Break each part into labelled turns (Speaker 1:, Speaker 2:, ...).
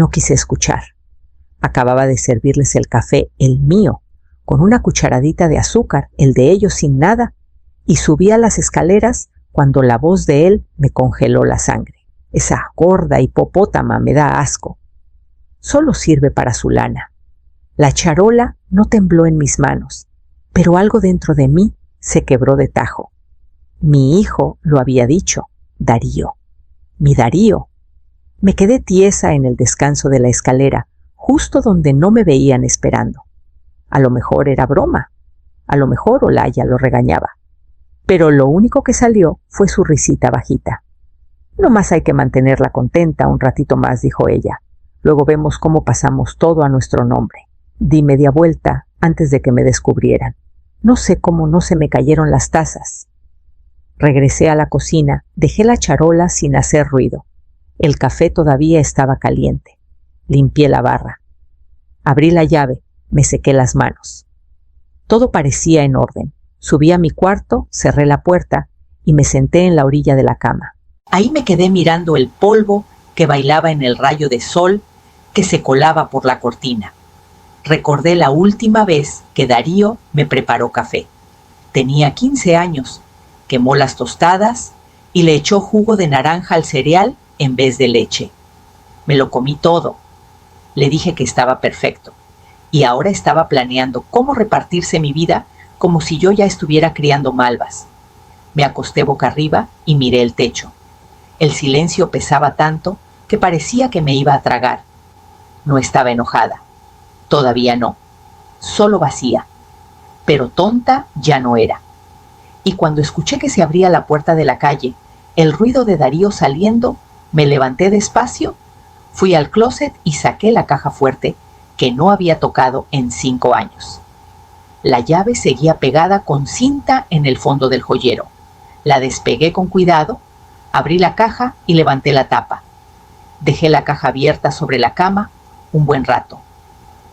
Speaker 1: No quise escuchar. Acababa de servirles el café, el mío, con una cucharadita de azúcar, el de ellos sin nada, y subí a las escaleras cuando la voz de él me congeló la sangre. Esa gorda hipopótama me da asco. Solo sirve para su lana. La charola no tembló en mis manos, pero algo dentro de mí se quebró de tajo. Mi hijo lo había dicho, Darío. Mi Darío. Me quedé tiesa en el descanso de la escalera, justo donde no me veían esperando. A lo mejor era broma, a lo mejor Olaya lo regañaba, pero lo único que salió fue su risita bajita. No más hay que mantenerla contenta un ratito más, dijo ella. Luego vemos cómo pasamos todo a nuestro nombre. Di media vuelta antes de que me descubrieran. No sé cómo no se me cayeron las tazas. Regresé a la cocina, dejé la charola sin hacer ruido. El café todavía estaba caliente. Limpié la barra. Abrí la llave, me sequé las manos. Todo parecía en orden. Subí a mi cuarto, cerré la puerta y me senté en la orilla de la cama. Ahí me quedé mirando el polvo que bailaba en el rayo de sol que se colaba por la cortina. Recordé la última vez que Darío me preparó café. Tenía 15 años, quemó las tostadas y le echó jugo de naranja al cereal en vez de leche. Me lo comí todo. Le dije que estaba perfecto. Y ahora estaba planeando cómo repartirse mi vida como si yo ya estuviera criando malvas. Me acosté boca arriba y miré el techo. El silencio pesaba tanto que parecía que me iba a tragar. No estaba enojada. Todavía no. Solo vacía. Pero tonta ya no era. Y cuando escuché que se abría la puerta de la calle, el ruido de Darío saliendo, me levanté despacio, fui al closet y saqué la caja fuerte que no había tocado en 5 años. La llave seguía pegada con cinta en el fondo del joyero. La despegué con cuidado, abrí la caja y levanté la tapa. Dejé la caja abierta sobre la cama un buen rato.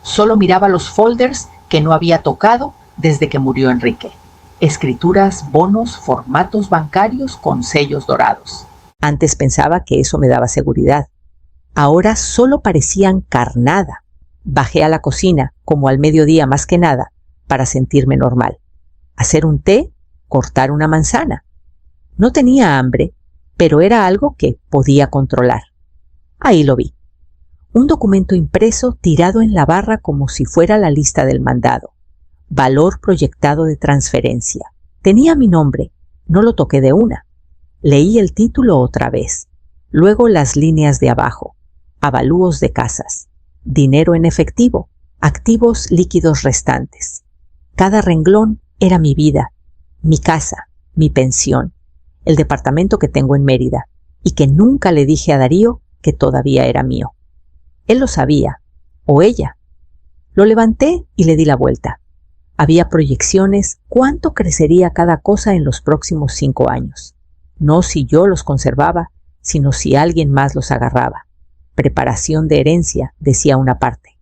Speaker 1: Solo miraba los folders que no había tocado desde que murió Enrique. Escrituras, bonos, formatos bancarios con sellos dorados. Antes pensaba que eso me daba seguridad. Ahora solo parecían carnada. Bajé a la cocina, como al mediodía más que nada, para sentirme normal. Hacer un té, cortar una manzana. No tenía hambre, pero era algo que podía controlar. Ahí lo vi. Un documento impreso tirado en la barra como si fuera la lista del mandado. Valor proyectado de transferencia. Tenía mi nombre, no lo toqué de una. Leí el título otra vez, luego las líneas de abajo, avalúos de casas, dinero en efectivo, activos líquidos restantes. Cada renglón era mi vida, mi casa, mi pensión, el departamento que tengo en Mérida, y que nunca le dije a Darío que todavía era mío. Él lo sabía, o ella. Lo levanté y le di la vuelta. Había proyecciones, cuánto crecería cada cosa en los próximos 5 años. No si yo los conservaba, sino si alguien más los agarraba. Preparación de herencia, decía una parte.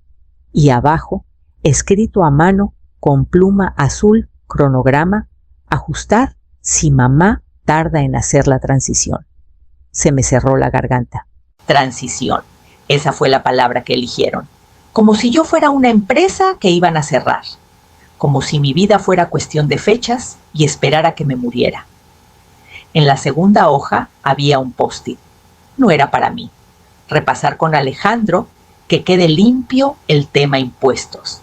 Speaker 1: Y abajo, escrito a mano, con pluma azul, cronograma, ajustar si mamá tarda en hacer la transición. Se me cerró la garganta. Transición. Esa fue la palabra que eligieron. Como si yo fuera una empresa que iban a cerrar. Como si mi vida fuera cuestión de fechas y esperar a que me muriera. En la segunda hoja había un post-it. No era para mí. Repasar con Alejandro que quede limpio el tema impuestos.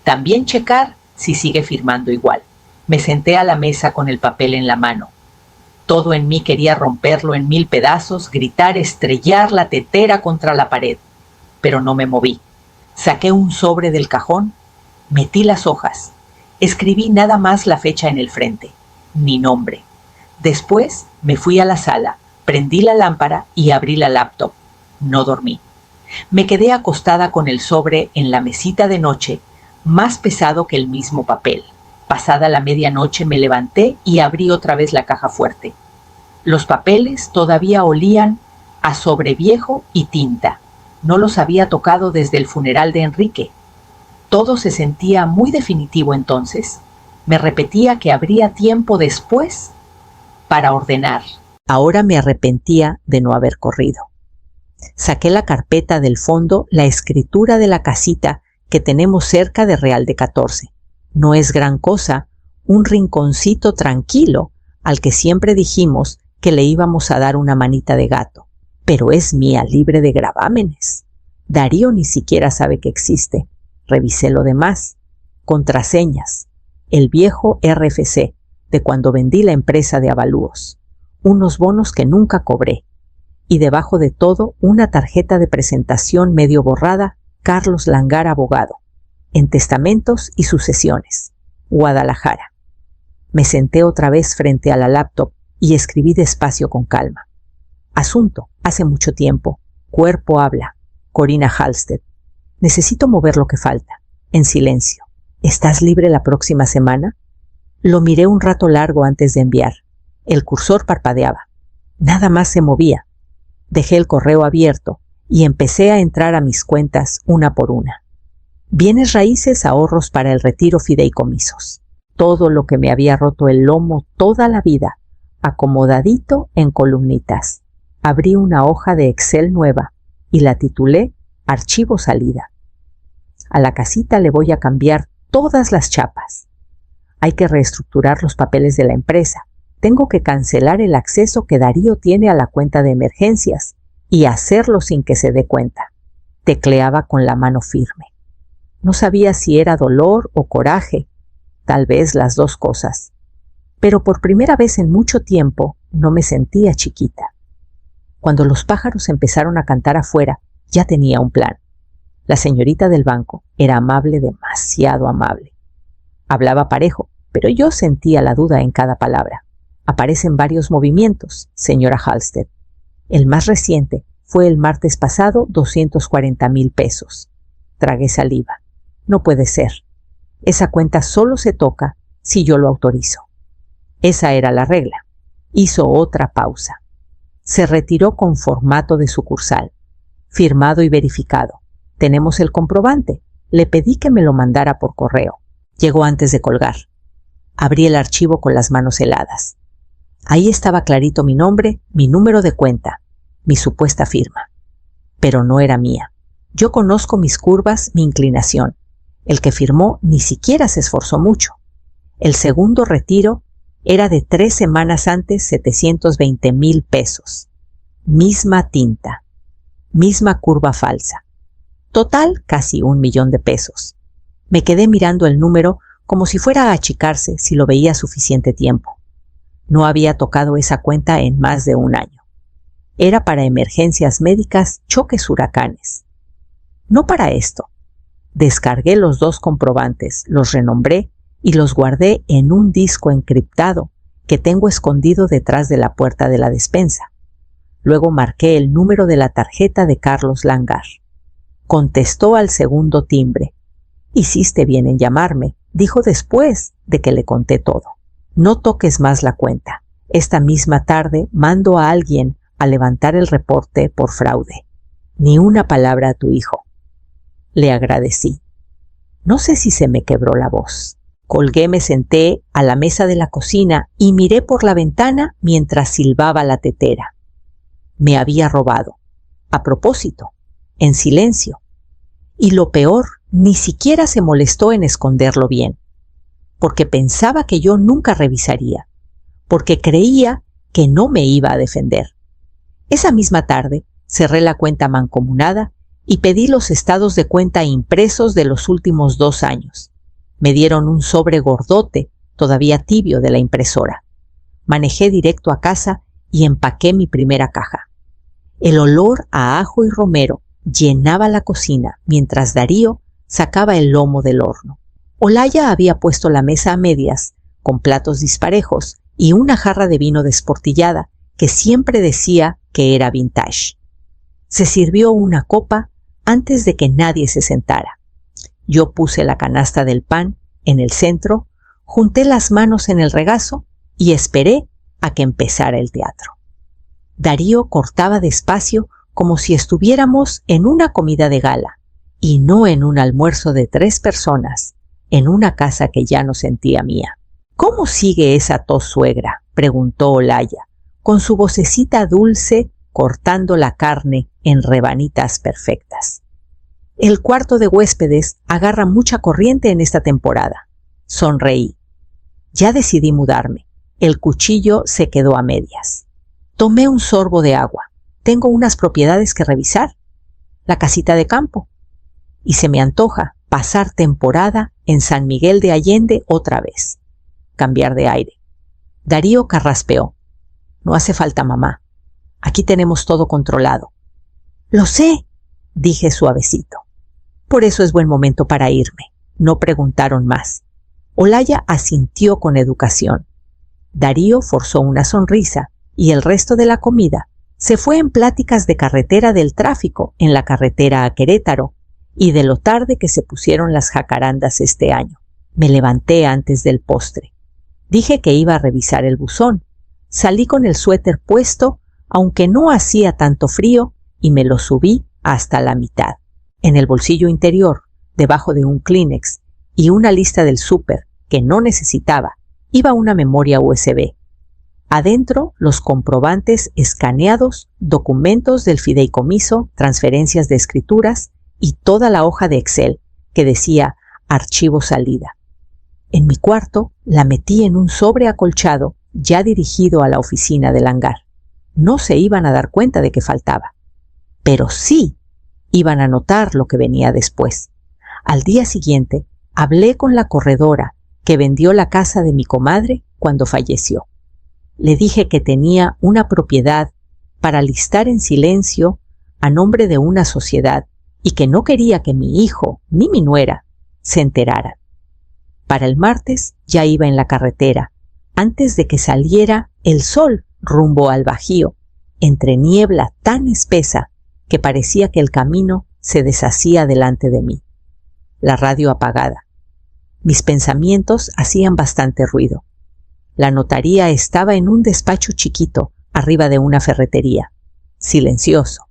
Speaker 1: También checar si sigue firmando igual. Me senté a la mesa con el papel en la mano. Todo en mí quería romperlo en 1000 pedazos, gritar, estrellar la tetera contra la pared. Pero no me moví. Saqué un sobre del cajón, metí las hojas. Escribí nada más la fecha en el frente. Mi nombre. Después me fui a la sala, prendí la lámpara y abrí la laptop. No dormí. Me quedé acostada con el sobre en la mesita de noche, más pesado que el mismo papel. Pasada la medianoche me levanté y abrí otra vez la caja fuerte. Los papeles todavía olían a sobre viejo y tinta. No los había tocado desde el funeral de Enrique. Todo se sentía muy definitivo entonces. Me repetía que habría tiempo después para ordenar. Ahora me arrepentía de no haber corrido. Saqué la carpeta del fondo, la escritura de la casita que tenemos cerca de Real de 14. No es gran cosa, un rinconcito tranquilo al que siempre dijimos que le íbamos a dar una manita de gato. Pero es mía, libre de gravámenes. Darío ni siquiera sabe que existe. Revisé lo demás. Contraseñas. El viejo RFC de cuando vendí la empresa de avalúos. Unos bonos que nunca cobré. Y debajo de todo una tarjeta de presentación medio borrada, Carlos Langar, abogado. En testamentos y sucesiones. Guadalajara. Me senté otra vez frente a la laptop y escribí despacio con calma. Asunto, hace mucho tiempo. Cuerpo habla. Corina Halstead. Necesito mover lo que falta. En silencio. ¿Estás libre la próxima semana? Lo miré un rato largo antes de enviar. El cursor parpadeaba. Nada más se movía. Dejé el correo abierto y empecé a entrar a mis cuentas una por una. Bienes raíces, ahorros para el retiro, fideicomisos. Todo lo que me había roto el lomo toda la vida, acomodadito en columnitas. Abrí una hoja de Excel nueva y la titulé Archivo Salida. A la casita le voy a cambiar todas las chapas. Hay que reestructurar los papeles de la empresa. Tengo que cancelar el acceso que Darío tiene a la cuenta de emergencias y hacerlo sin que se dé cuenta. Tecleaba con la mano firme. No sabía si era dolor o coraje, tal vez las dos cosas. Pero por primera vez en mucho tiempo no me sentía chiquita. Cuando los pájaros empezaron a cantar afuera, ya tenía un plan. La señorita del banco era amable, demasiado amable. Hablaba parejo, pero yo sentía la duda en cada palabra. Aparecen varios movimientos, señora Halstead. El más reciente fue el martes pasado, 240,000 pesos. Tragué saliva. No puede ser. Esa cuenta solo se toca si yo lo autorizo. Esa era la regla. Hizo otra pausa. Se retiró con formato de sucursal. Firmado y verificado. Tenemos el comprobante. Le pedí que me lo mandara por correo. Llegó antes de colgar. Abrí el archivo con las manos heladas. Ahí estaba clarito mi nombre, mi número de cuenta, mi supuesta firma. Pero no era mía. Yo conozco mis curvas, mi inclinación. El que firmó ni siquiera se esforzó mucho. El segundo retiro era de 3 semanas antes, 720,000 pesos. Misma tinta. Misma curva falsa. Total, casi 1,000,000 de pesos. Me quedé mirando el número como si fuera a achicarse si lo veía suficiente tiempo. No había tocado esa cuenta en más de un año. Era para emergencias médicas, choques, huracanes. No para esto. Descargué los 2 comprobantes, los renombré y los guardé en un disco encriptado que tengo escondido detrás de la puerta de la despensa. Luego marqué el número de la tarjeta de Carlos Langar. Contestó al segundo timbre. Hiciste bien en llamarme, dijo después de que le conté todo. No toques más la cuenta. Esta misma tarde mando a alguien a levantar el reporte por fraude. Ni una palabra a tu hijo. Le agradecí. No sé si se me quebró la voz. Colgué, me senté a la mesa de la cocina y miré por la ventana mientras silbaba la tetera. Me había robado. A propósito, en silencio. Y lo peor, ni siquiera se molestó en esconderlo bien. Porque pensaba que yo nunca revisaría, porque creía que no me iba a defender. Esa misma tarde cerré la cuenta mancomunada y pedí los estados de cuenta impresos de los últimos 2 años. Me dieron un sobre gordote, todavía tibio, de la impresora. Manejé directo a casa y empaqué mi primera caja. El olor a ajo y romero llenaba la cocina mientras Darío sacaba el lomo del horno. Olaya había puesto la mesa a medias, con platos disparejos y una jarra de vino desportillada que siempre decía que era vintage. Se sirvió una copa antes de que nadie se sentara. Yo puse la canasta del pan en el centro, junté las manos en el regazo y esperé a que empezara el teatro. Darío cortaba despacio como si estuviéramos en una comida de gala y no en un almuerzo de 3 personas. En una casa que ya no sentía mía. ¿Cómo sigue esa tos, suegra?, preguntó Olaya, con su vocecita dulce cortando la carne en rebanitas perfectas. El cuarto de huéspedes agarra mucha corriente en esta temporada. Sonreí. Ya decidí mudarme. El cuchillo se quedó a medias. Tomé un sorbo de agua. Tengo unas propiedades que revisar. La casita de campo. Y se me antoja pasar temporada en San Miguel de Allende otra vez. Cambiar de aire. Darío carraspeó. No hace falta, mamá. Aquí tenemos todo controlado. Lo sé, dije suavecito. Por eso es buen momento para irme. No preguntaron más. Olaya asintió con educación. Darío forzó una sonrisa y el resto de la comida se fue en pláticas de carretera del tráfico en la carretera a Querétaro y de lo tarde que se pusieron las jacarandas este año. Me levanté antes del postre. Dije que iba a revisar el buzón. Salí con el suéter puesto, aunque no hacía tanto frío, y me lo subí hasta la mitad. En el bolsillo interior, debajo de un Kleenex y una lista del súper que no necesitaba, iba una memoria USB. Adentro, los comprobantes escaneados, documentos del fideicomiso, transferencias de escrituras y toda la hoja de Excel que decía archivo salida. En mi cuarto la metí en un sobre acolchado ya dirigido a la oficina del hangar. No se iban a dar cuenta de que faltaba, pero sí iban a notar lo que venía después. Al día siguiente hablé con la corredora que vendió la casa de mi comadre cuando falleció. Le dije que tenía una propiedad para listar en silencio a nombre de una sociedad y que no quería que mi hijo ni mi nuera se enteraran. Para el martes ya iba en la carretera, antes de que saliera el sol rumbo al Bajío, entre niebla tan espesa que parecía que el camino se deshacía delante de mí. La radio apagada. Mis pensamientos hacían bastante ruido. La notaría estaba en un despacho chiquito, arriba de una ferretería. Silencioso,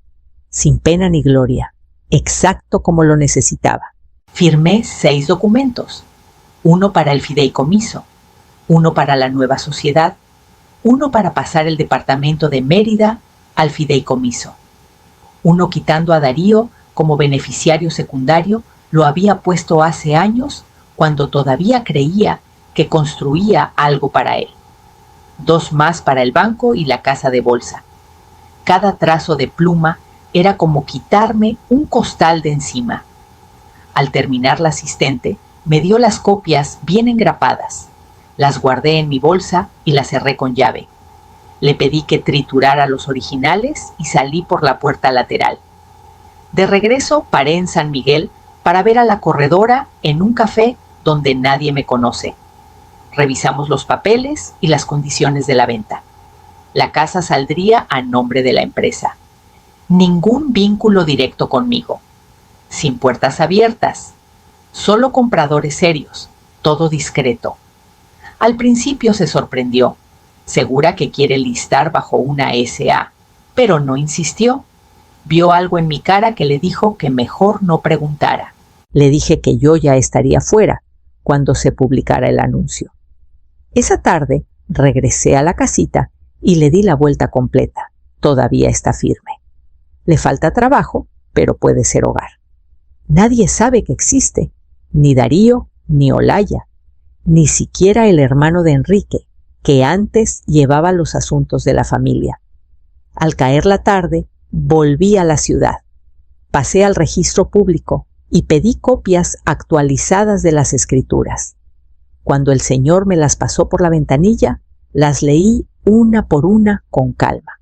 Speaker 1: sin pena ni gloria, exacto como lo necesitaba. Firmé 6 documentos. Uno para el fideicomiso, uno para la nueva sociedad, uno para pasar el departamento de Mérida al fideicomiso. Uno quitando a Darío como beneficiario secundario, lo había puesto hace años cuando todavía creía que construía algo para él. 2 más para el banco y la casa de bolsa. Cada trazo de pluma era como quitarme un costal de encima. Al terminar la asistente, me dio las copias bien engrapadas. Las guardé en mi bolsa y las cerré con llave. Le pedí que triturara los originales y salí por la puerta lateral. De regreso paré en San Miguel para ver a la corredora en un café donde nadie me conoce. Revisamos los papeles y las condiciones de la venta. La casa saldría a nombre de la empresa. Ningún vínculo directo conmigo. Sin puertas abiertas. Solo compradores serios. Todo discreto. Al principio se sorprendió. Segura que quiere listar bajo una SA, pero no insistió. Vio algo en mi cara que le dijo que mejor no preguntara. Le dije que yo ya estaría fuera cuando se publicara el anuncio. Esa tarde regresé a la casita y le di la vuelta completa. Todavía está firme. Le falta trabajo, pero puede ser hogar. Nadie sabe que existe, ni Darío, ni Olaya, ni siquiera el hermano de Enrique, que antes llevaba los asuntos de la familia. Al caer la tarde, volví a la ciudad. Pasé al registro público y pedí copias actualizadas de las escrituras. Cuando el señor me las pasó por la ventanilla, las leí una por una con calma.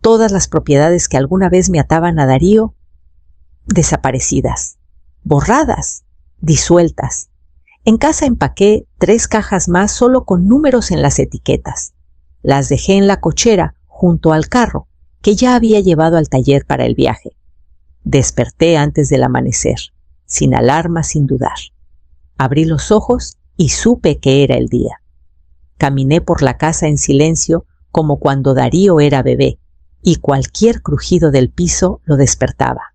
Speaker 1: Todas las propiedades que alguna vez me ataban a Darío, desaparecidas, borradas, disueltas. En casa empaqué 3 cajas más solo con números en las etiquetas. Las dejé en la cochera junto al carro que ya había llevado al taller para el viaje. Desperté antes del amanecer, sin alarma, sin dudar. Abrí los ojos y supe que era el día. Caminé por la casa en silencio como cuando Darío era bebé y cualquier crujido del piso lo despertaba.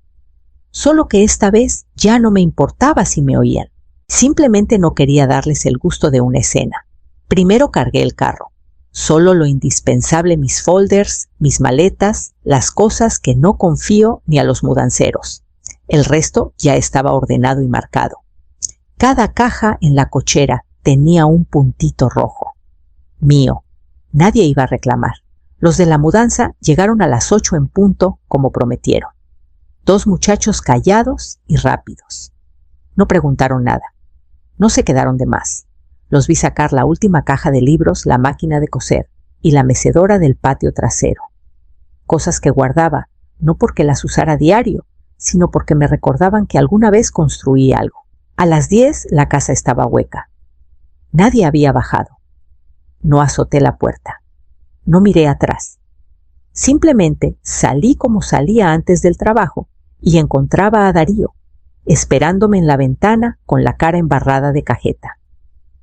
Speaker 1: Solo que esta vez ya no me importaba si me oían. Simplemente no quería darles el gusto de una escena. Primero cargué el carro. Solo lo indispensable, mis folders, mis maletas, las cosas que no confío ni a los mudanceros. El resto ya estaba ordenado y marcado. Cada caja en la cochera tenía un puntito rojo. Mío. Nadie iba a reclamar. Los de la mudanza llegaron a las 8 en punto, como prometieron. 2 muchachos callados y rápidos. No preguntaron nada. No se quedaron de más. Los vi sacar la última caja de libros, la máquina de coser y la mecedora del patio trasero. Cosas que guardaba, no porque las usara diario, sino porque me recordaban que alguna vez construí algo. A las 10 la casa estaba hueca. Nadie había bajado. No azoté la puerta. No miré atrás. Simplemente salí como salía antes del trabajo y encontraba a Darío, esperándome en la ventana con la cara embarrada de cajeta.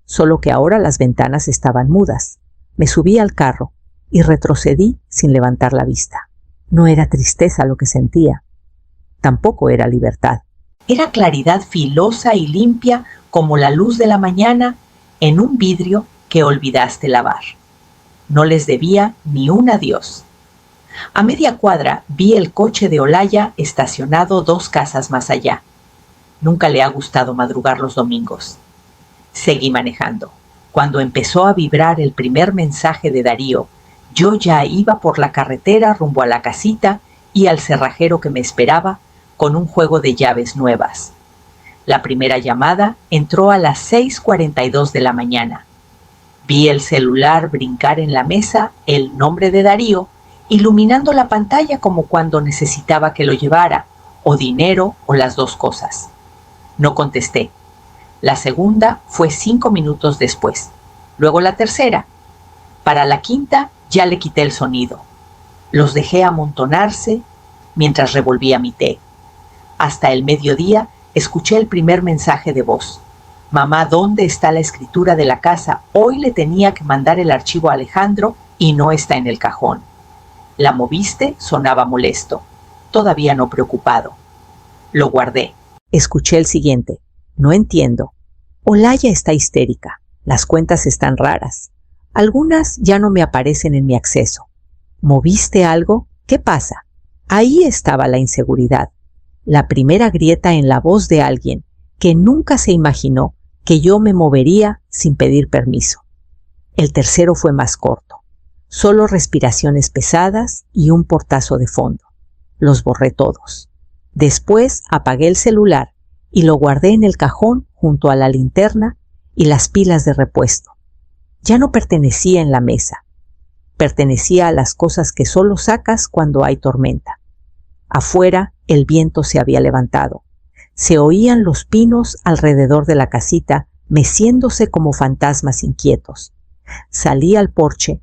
Speaker 1: Solo que ahora las ventanas estaban mudas. Me subí al carro y retrocedí sin levantar la vista. No era tristeza lo que sentía. Tampoco era libertad. Era claridad filosa y limpia como la luz de la mañana en un vidrio que olvidaste lavar. No les debía ni un adiós. A media cuadra vi el coche de Olaya estacionado 2 casas más allá. Nunca le ha gustado madrugar los domingos. Seguí manejando. Cuando empezó a vibrar el primer mensaje de Darío, yo ya iba por la carretera rumbo a la casita y al cerrajero que me esperaba con un juego de llaves nuevas. La primera llamada entró a las 6:42 de la mañana. Vi el celular brincar en la mesa el nombre de Darío, iluminando la pantalla como cuando necesitaba que lo llevara, o dinero o las 2 cosas. No contesté. La segunda fue 5 minutos después. Luego la tercera. Para la quinta ya le quité el sonido. Los dejé amontonarse mientras revolvía mi té. Hasta el mediodía escuché el primer mensaje de voz. Mamá, ¿dónde está la escritura de la casa? Hoy le tenía que mandar el archivo a Alejandro y no está en el cajón. ¿La moviste? Sonaba molesto. Todavía no preocupado. Lo guardé. Escuché el siguiente. No entiendo. Olaya está histérica. Las cuentas están raras. Algunas ya no me aparecen en mi acceso. ¿Moviste algo? ¿Qué pasa? Ahí estaba la inseguridad. La primera grieta en la voz de alguien que nunca se imaginó que yo me movería sin pedir permiso. El tercero fue más corto. Solo respiraciones pesadas y un portazo de fondo. Los borré todos. Después apagué el celular y lo guardé en el cajón junto a la linterna y las pilas de repuesto. Ya no pertenecía en la mesa. Pertenecía a las cosas que solo sacas cuando hay tormenta. Afuera el viento se había levantado. Se oían los pinos alrededor de la casita meciéndose como fantasmas inquietos. Salí al porche,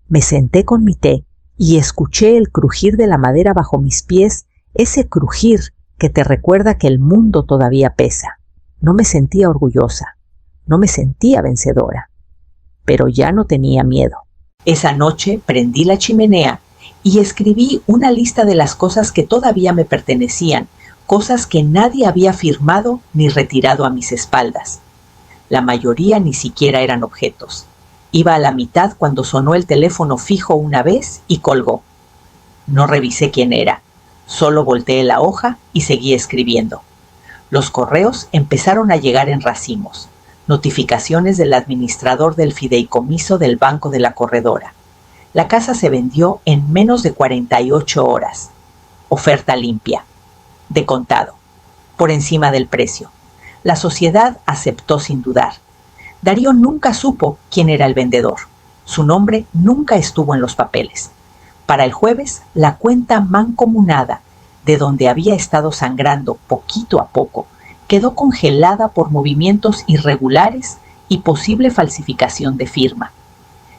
Speaker 1: me senté con mi té y escuché el crujir de la madera bajo mis pies, ese crujir que te recuerda que el mundo todavía pesa. No me sentía orgullosa, no me sentía vencedora, pero ya no tenía miedo. Esa noche prendí la chimenea y escribí una lista de las cosas que todavía me pertenecían, cosas que nadie había firmado ni retirado a mis espaldas. La mayoría ni siquiera eran objetos. Iba a la mitad cuando sonó el teléfono fijo una vez y colgó. No revisé quién era, solo volteé la hoja y seguí escribiendo. Los correos empezaron a llegar en racimos, notificaciones del administrador del fideicomiso del Banco de la Corredora. La casa se vendió en menos de 48 horas. Oferta limpia, de contado, por encima del precio. La sociedad aceptó sin dudar. Darío nunca supo quién era el vendedor. Su nombre nunca estuvo en los papeles. Para el jueves, la cuenta mancomunada, de donde había estado sangrando poquito a poco, quedó congelada por movimientos irregulares y posible falsificación de firma.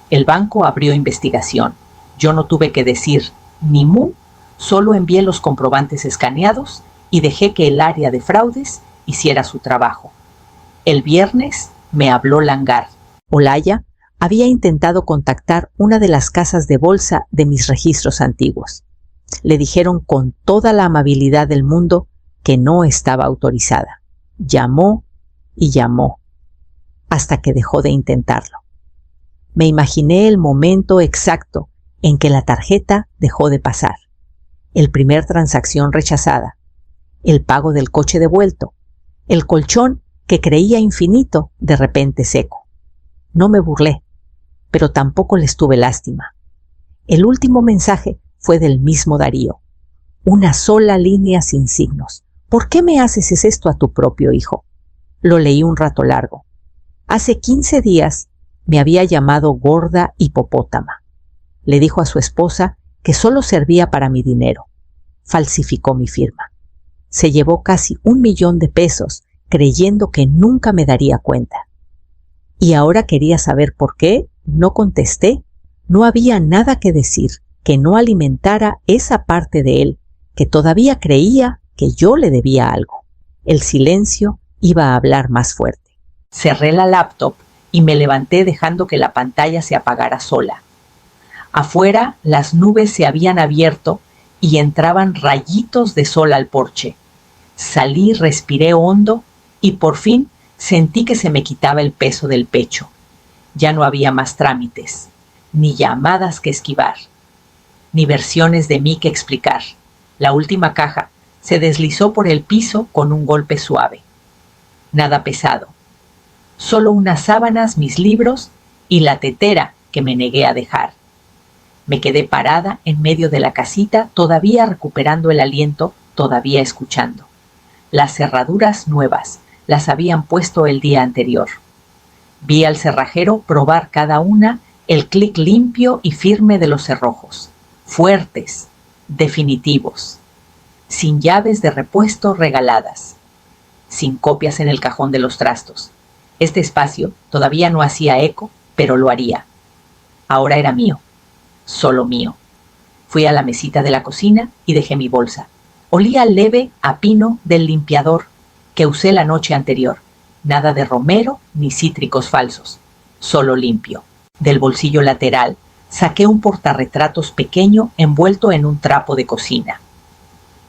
Speaker 1: El banco abrió investigación. Yo no tuve que decir ni mu, solo envié los comprobantes escaneados y dejé que el área de fraudes hiciera su trabajo. El viernes me habló Langard. Olaya había intentado contactar una de las casas de bolsa de mis registros antiguos. Le dijeron con toda la amabilidad del mundo que no estaba autorizada. Llamó y llamó, hasta que dejó de intentarlo. me imaginé el momento exacto en que la tarjeta dejó de pasar, el primer transacción rechazada, el pago del coche devuelto, el colchón que creía infinito de repente seco. No me burlé, pero tampoco les tuve lástima. El último mensaje fue del mismo Darío. Una sola línea sin signos. ¿Por qué me haces esto a tu propio hijo? Lo leí un rato largo. Hace 15 días me había llamado gorda hipopótama. Le dijo a su esposa que solo servía para mi dinero. Falsificó mi firma. Se llevó casi 1 millón de pesos creyendo que nunca me daría cuenta. Y ahora quería saber por qué no contesté. No había nada que decir que no alimentara esa parte de él que todavía creía que yo le debía algo. El silencio iba a hablar más fuerte. Cerré la laptop y me levanté dejando que la pantalla se apagara sola. Afuera las nubes se habían abierto y entraban rayitos de sol al porche. Salí, respiré hondo y por fin sentí que se me quitaba el peso del pecho. Ya no había más trámites, ni llamadas que esquivar, ni versiones de mí que explicar. La última caja se deslizó por el piso con un golpe suave. Nada pesado. Solo unas sábanas, mis libros y la tetera que me negué a dejar. Me quedé parada en medio de la casita, todavía recuperando el aliento, todavía escuchando. Las cerraduras nuevas las habían puesto el día anterior. Vi al cerrajero probar cada una el clic limpio y firme de los cerrojos, fuertes, definitivos, sin llaves de repuesto regaladas, sin copias en el cajón de los trastos. Este espacio todavía no hacía eco, pero lo haría. Ahora era mío, solo mío. Fui a la mesita de la cocina y dejé mi bolsa. Olía leve a pino del limpiador que usé la noche anterior. Nada de romero ni cítricos falsos, solo limpio. Del bolsillo lateral saqué un portarretratos pequeño envuelto en un trapo de cocina.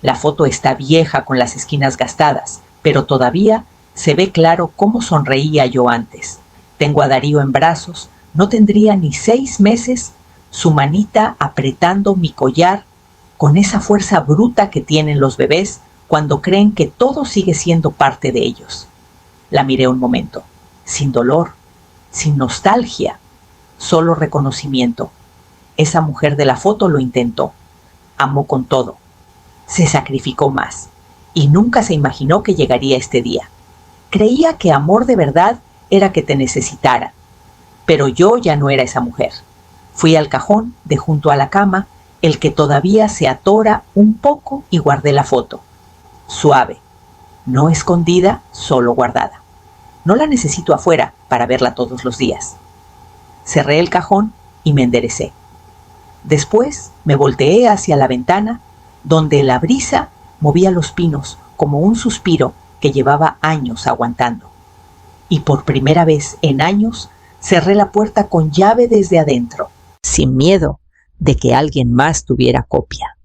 Speaker 1: La foto está vieja con las esquinas gastadas, pero todavía se ve claro cómo sonreía yo antes. Tengo a Darío en brazos, no tendría ni 6 meses, su manita apretando mi collar con esa fuerza bruta que tienen los bebés cuando creen que todo sigue siendo parte de ellos. La miré un momento, sin dolor, sin nostalgia, solo reconocimiento. Esa mujer de la foto lo intentó, amó con todo, se sacrificó más y nunca se imaginó que llegaría este día. Creía que amor de verdad era que te necesitara, pero yo ya no era esa mujer. Fui al cajón de junto a la cama, el que todavía se atora un poco, y guardé la foto. Suave, no escondida, solo guardada. No la necesito afuera para verla todos los días. Cerré el cajón y me enderecé. Después me volteé hacia la ventana, donde la brisa movía los pinos como un suspiro que llevaba años aguantando. Y por primera vez en años cerré la puerta con llave desde adentro, sin miedo de que alguien más tuviera copia.